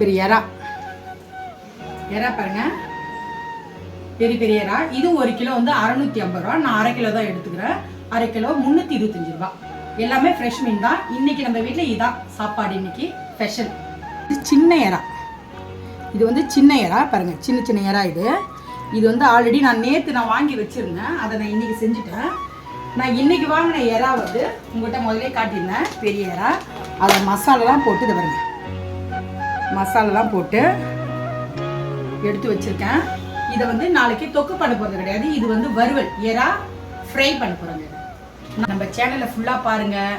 பெரிய எறா எறா பாருங்க, பெரிய பெரிய எறா. இது 1 கிலோ வந்து 650 ரூபா. நான் 1/2 கிலோ தான் எடுத்துக்கிறேன். 1/2 கிலோ 325 ரூபா. எல்லாமே ஃப்ரெஷ் மீன் தான். இன்னைக்கு நம்ம வீட்டில் இதான் சாப்பாடு. இன்னைக்கு ஸ்பெஷல். இது சின்ன எறா. இது வந்து சின்ன எறா பாருங்க, சின்ன சின்ன எறா. இது வந்து ஆல்ரெடி நான் நேற்று வாங்கி வச்சிருந்தேன். அதை நான் இன்னைக்கு செஞ்சுட்டேன். நான் இன்னைக்கு வாங்கின எறா வந்து உங்கள்கிட்ட முதலே காட்டியிருந்தேன், பெரிய எறா. அதை மசாலாலாம் போட்டு இதை பாருங்க, மசாலாலாம் போட்டு எடுத்து வச்சிருக்கேன். இதை வந்து நாளைக்கு தொக்கு பண்ண போகிறது கிடையாது. இது வந்து வறுவல், எறா ஃப்ரை பண்ண போகிறோங்க. நம்ம சேனலில் ஃபுல்லாக பாருங்கள்.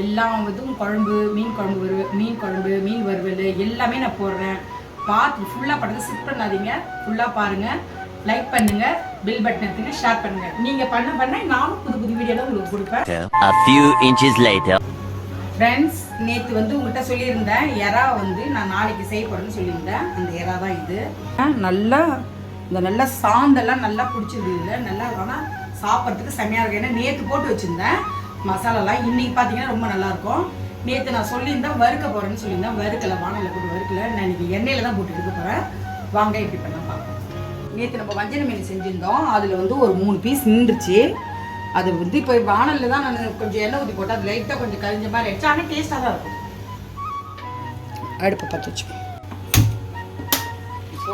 எல்லா இதுவும் குழம்பு, மீன் குழம்பு, மீன் வறுவல் எல்லாமே நான் போடுறேன். பார்த்து ஃபுல்லாக பண்ணுறது ஸ்கிப் பண்ணாதீங்க. ஃபுல்லாக பாருங்கள், லைக் பண்ணுங்க, பெல் பட்டன் எடுத்துங்க, ஷேர் பண்ணுங்க. நீங்க பண்ண நானும் புது புது வீடியோல உங்களுக்கு கொடுப்பேன். A few inches later. Friends, நேற்று வந்து உங்கள்கிட்ட சொல்லியிருந்தேன், எறா வந்து நான் நாளைக்கு செய்ய போறேன்னு சொல்லியிருந்தேன். அந்த எறா தான் இது. நல்லா இந்த நல்லா சாந்தெல்லாம் நல்லா பிடிச்சிருக்கு. இல்லை நல்லா, ஆனால் சாப்பிட்றதுக்கு செம்மையாக இருக்கும். ஏன்னா நேற்று போட்டு வச்சுருந்தேன் மசாலாலாம். இன்னைக்கு பார்த்தீங்கன்னா ரொம்ப நல்லாயிருக்கும். நேற்று நான் சொல்லியிருந்தேன் வறுக்க போகிறேன்னு சொல்லியிருந்தேன். வறுக்கலை, வானலில் போட்டு வறுக்கலை. நான் இன்னைக்கு எண்ணெயில் தான் போட்டு எடுக்க போகிறேன். வாங்க இப்படி பண்ண பார்ப்போம். நேற்று நம்ம வஞ்சர மீன் செஞ்சுருந்தோம். அதில் வந்து ஒரு 3 பீஸ் நின்றுச்சு. அது வந்து இப்போ வானலில் தான் நான் கொஞ்சம் எண்ணெய் ஊற்றி போட்டு அது லைட்டாக கொஞ்சம் கரிஞ்ச மாதிரி ஆயிடுச்சு. ஆனால் டேஸ்ட்டாக தான் இருக்கும். அடுப்பை பற்ற வச்சுக்கோ. ஸோ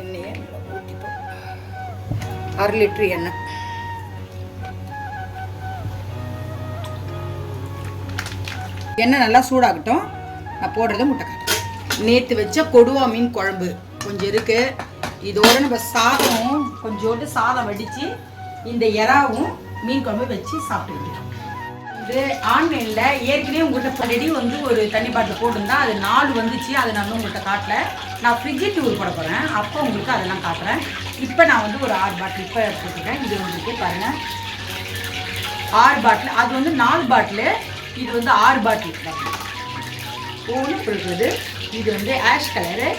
எண்ணெயை ஊற்றிப்போம். 1/2 லிட்டர் எண்ணெய். எண்ணெய் நல்லா சூடாகட்டும். நான் போடுறத முட்டை காட்டுறேன். நேற்று வச்ச கொடுவா மீன் குழம்பு கொஞ்சம் இருக்கு. இதோட நம்ம சாதம் கொஞ்சோண்டு சாதம் வடித்து இந்த எறாவும் மீன் குழம்பு வச்சு சாப்பிட்டுக்கிட்டோம். இது ஆன்லைனில் ஏற்கனவே உங்கள்கிட்ட ஆல்ரெடி வந்து ஒரு தண்ணி பாட்டில் போட்டிருந்தா அது 4 வந்துச்சு. அதை நான் உங்கள்கிட்ட காட்டல. நான் ஃப்ரிட்ஜு டூர் போட போகிறேன். அப்போ உங்களுக்கு அதெல்லாம் காட்டுறேன். இப்போ நான் வந்து ஒரு 6 பாட்டில் இப்போ போட்டுக்கிறேன். இது உங்களுக்கு பாருங்கள், 6 பாட்டில். அது வந்து 4 பாட்டிலு, இது வந்து 6 பாட்டில். ஒன்று இருக்குது. இது வந்து ash colour,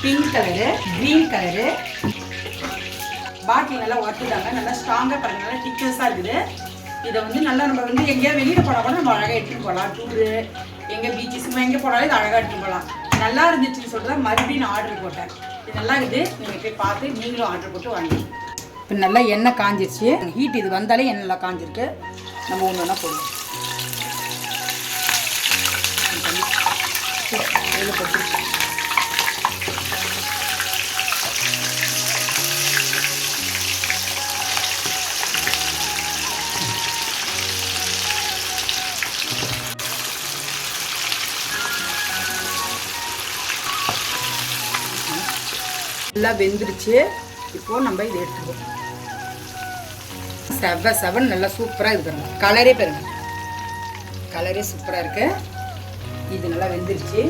pink colour, green colour. Bottle நல்லா ஒட்டுதாங்க, நல்லா ஸ்ட்ராங்காக பாருங்க, நல்லா திக்னஸாக இருக்குது. இதை வந்து நல்லா நம்ம வந்து எங்கேயாவது வெளியில் போனால் கூட நம்ம அழகாக எடுத்துகிட்டு போகலாம். டூரு எங்கே பீச்சு சும்மா எங்கே போனாலும் இது அழகாக எடுத்துகிட்டு போகலாம். நல்லா இருந்துச்சுன்னு சொல்லிட்டு தான் மறுபடியும் நான் ஆர்டர் போட்டேன். இது நல்லா இருக்குது. நீங்கள் போய் பார்த்து நீங்களும் ஆர்டர் போட்டு வாங்கி. இப்போ நல்லா எண்ணெய் காஞ்சிருச்சு. ஹீட் இது வந்தாலே எண்ணெய் நல்லா காஞ்சிருக்கு. நம்ம ஒன்று ஒன்றா போடுவோம். போட்டு நல்லா வெந்துருச்சு. இப்போ நம்ம இதை எடுத்துக்குவோம். செவன் நல்லா சூப்பராக இருக்குங்க. கலரே பாருங்க, கலரே சூப்பராக இருக்கு. இது நல்லா வெந்துருச்சு.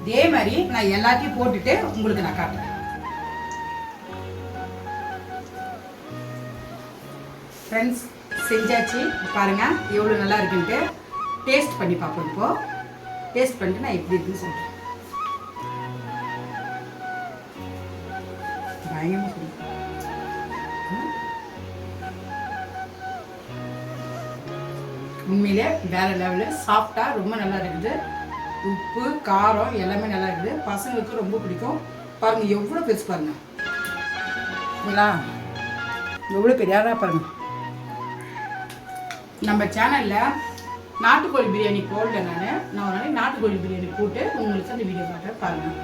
இதே மாதிரி நான் எல்லாத்தையும் போட்டுட்டு உங்களுக்கு நான் காட்டுறேன். ஃப்ரெண்ட்ஸ், செஞ்சாச்சு. பாருங்க எவ்வளோ நல்லா இருக்குன்ட்டு. டேஸ்ட் பண்ணி பார்ப்போம். இப்போ டேஸ்ட் பண்ணிட்டு நான் எப்படி இருக்குன்னு சொல்கிறேன். பயங்கரமாக சொல்லுங்க. உண்மையிலே வேற லெவலில் சாஃப்டாக ரொம்ப நல்லா இருக்குது. உப்பு காரம் எல்லாமே நல்லா இருக்குது. பசங்களுக்கு ரொம்ப பிடிக்கும். பாருங்கள் எவ்வளோ பெருசு பாருங்கள். இல்லைங்களா, எவ்வளோ பெரியாரா பாருங்கள். நம்ம சேனலில் நாட்டுக்கோழி பிரியாணி போடல. நான் ஒரு நாளைக்கு நாட்டுக்கோழி பிரியாணி போட்டு உங்களுக்கு அந்த வீடியோ காட்டுறேன் பாருங்கள்.